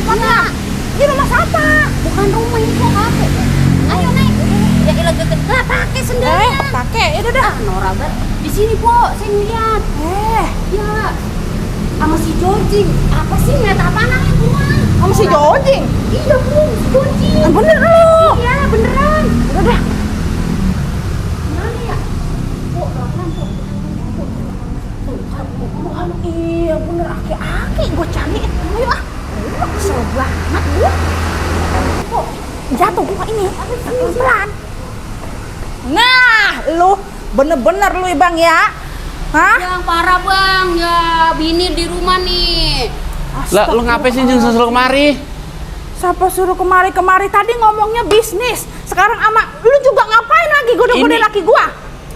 depannya. Ini rumah siapa? Bukan rumah ini kok kafe. Ayo naik. Ya ilah deket. Lah pakai sendalnya. Pakai. Itu dah. Nora ber. Di sini po, saya ngeliat. Ya. Sama si Jojing. Apa sih ngeliat apa anaknya gua? Sama si Jojing. Iya bu, si Jojing. Bener lu. Iya beneran. Udah dah. Mana ya? Po, pelan po. Iya bener aki-aki gue cari. Ayo ah. Kesel banget gue. Kok jatuh gua ini. Pelan. Nah, lu bener-bener lu Bang ya. Hah? Yang parah bang, ya bini di rumah nih. Lah lu ngapain sih suruh kemari? Siapa suruh kemari tadi ngomongnya bisnis. Sekarang ama lu juga ngapain lagi gode-gode laki gua?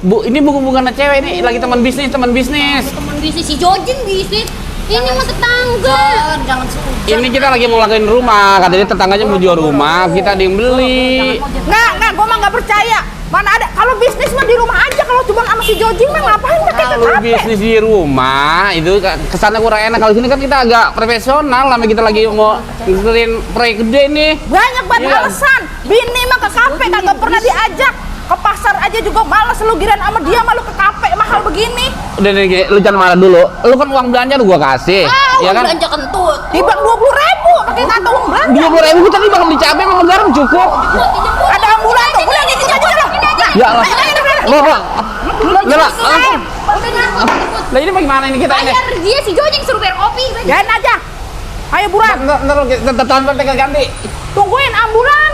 Bu, ini bukan cewek, ini lagi teman bisnis. Temen bisnis si Jojing bisnis. Ini mah tetangga. Jangan sebut. Ini kita lagi mau lakuin rumah, katanya tetangganya mau jual rumah, kita ada yang beli. Nggak, gua mah nggak percaya. Mana ada, kalau bisnis mah di rumah aja, kalau cuma sama si Jojing mah ngapain pakai ke Kalau kafe? bisnis di rumah, itu kesannya kurang enak. Kalau sini kan kita agak profesional, namanya kita lagi mau ngikutin proyek gede nih. Banyak banget Iya. alasan. Bini mah ke kafe kagak pernah diajak. Ke pasar aja juga males lu giran sama dia malu ke kafe mahal begini. Udah nih, lu jangan marah dulu. Lu kan uang belanja lu gua kasih, ya kan? Belanja kentut. Tiba 20.000 pakai kata uang belanja. 20.000 kita nih bakal dicabai sama garam cukup. Ada ambulan tuh, udah ini aja lah. Ya Allah. Loh, lah. Lah ini bagaimana ini kita ini? Bayar dia si Jojing suruh bayar kopi. Jalan aja. Ayo buruan. Ntar kita ganti. Tungguin ambulan.